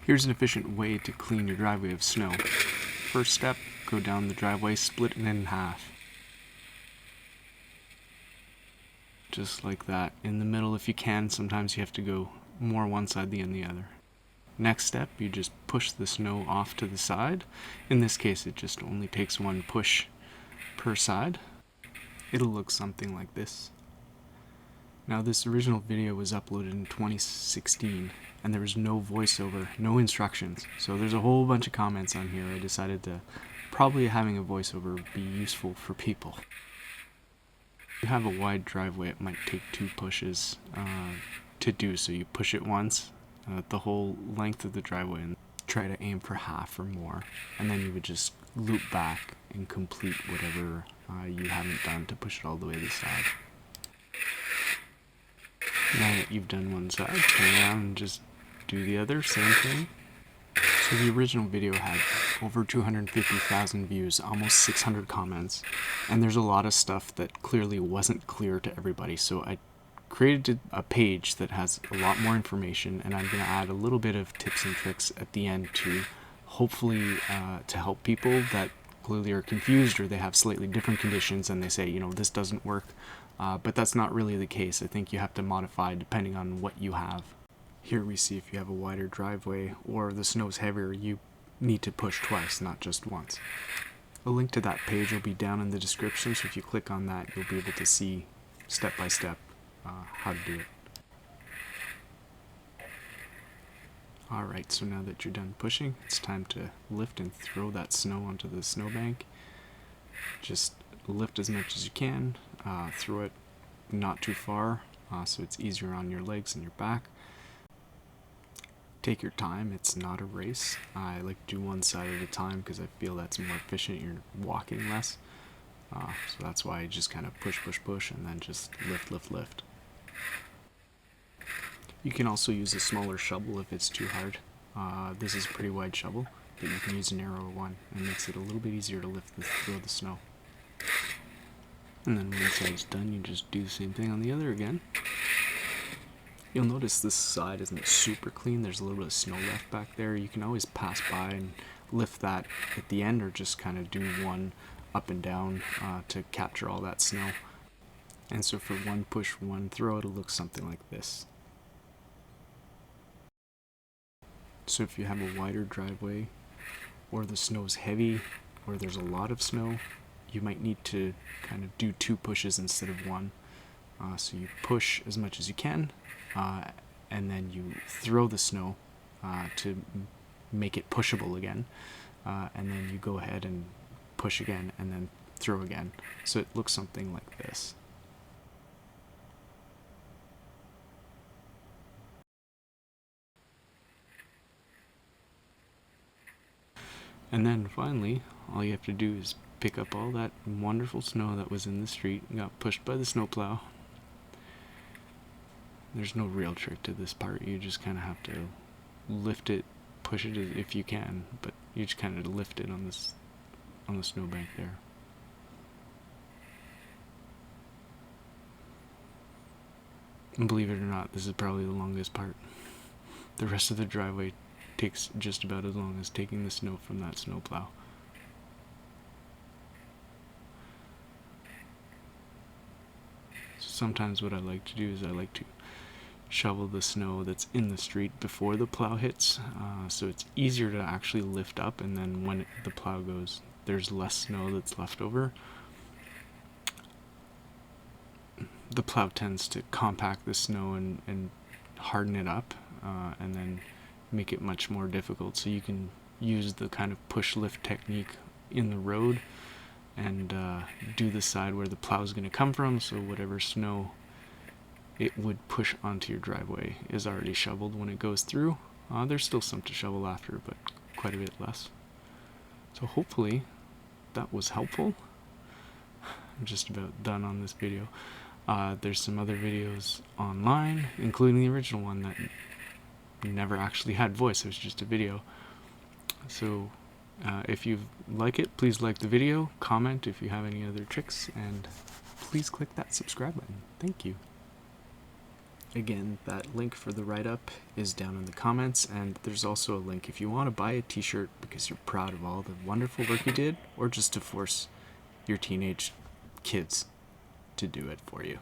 Here's an efficient way to clean your driveway of snow. First step, go down the driveway, split it in half. Just like that. In the middle if you can, sometimes you have to go more one side than the other. Next step, you just push the snow off to the side. In this case, it just only takes one push per side. It'll look something like this. Now this original video was uploaded in 2016 and there was no voiceover, no instructions. So there's a whole bunch of comments on here. I decided to probably having a voiceover would be useful for people. If you have a wide driveway, it might take 2 pushes to do. So you push it once, the whole length of the driveway, and try to aim for half or more. And then you would just loop back and complete whatever you haven't done to push it all the way to the side. Now that you've done one side, turn around and just do the other, same thing. So the original video had over 250,000 views, almost 600 comments, and there's a lot of stuff that clearly wasn't clear to everybody, so I created a page that has a lot more information, and I'm going to add a little bit of tips and tricks at the end to hopefully to help people that clearly are confused or they have slightly different conditions and they say, you know, this doesn't work. But that's not really the case. I think you have to modify depending on what you have. Here we see if you have a wider driveway or the snow's heavier, you need to push twice, not just once. A link to that page will be down in the description, so if you click on that, you'll be able to see step by step how to do it. Alright, so now that you're done pushing, it's time to lift and throw that snow onto the snowbank. Just lift as much as you can, throw it not too far, so it's easier on your legs and your back. Take your time, it's not a race. I like to do one side at a time because I feel that's more efficient, you're walking less. So that's why I just kind of push, and then just lift. You can also use a smaller shovel if it's too hard. This is a pretty wide shovel, but you can use a narrower one. It makes it a little bit easier to throw the snow. And then when one side's done, you just do the same thing on the other again. You'll notice this side isn't super clean. There's a little bit of snow left back there. You can always pass by and lift that at the end, or just kind of do one up and down to capture all that snow. And so for one push, one throw, it'll look something like this. So if you have a wider driveway, or the snow's heavy, or there's a lot of snow, you might need to kind of do 2 pushes instead of 1. So you push as much as you can, and then you throw the snow to make it pushable again, and then you go ahead and push again and then throw again. So it looks something like this. And then finally, all you have to do is pick up all that wonderful snow that was in the street and got pushed by the snowplow. There's no real trick to this part. You just kind of have to lift it, push it if you can, but you just kind of lift it on the snowbank there. And believe it or not, this is probably the longest part. The rest of the driveway takes just about as long as taking the snow from that snowplow. Sometimes what I like to do is I like to shovel the snow that's in the street before the plow hits, so it's easier to actually lift up, and then when the plow goes, there's less snow that's left over. The plow tends to compact the snow and harden it up, and then make it much more difficult, so you can use the kind of push lift technique in the road and do the side where the plow is going to come from, so whatever snow it would push onto your driveway is already shoveled when it goes through. There's still some to shovel after, but quite a bit less. So hopefully that was helpful. I'm just about done on this video. There's some other videos online, including the original one that never actually had voice, it was just a video. So if you like it, please like the video, comment if you have any other tricks, and please click that subscribe button. Thank you. again, that link for the write-up is down in the comments, and there's also a link if you want to buy a t-shirt because you're proud of all the wonderful work you did, or just to force your teenage kids to do it for you.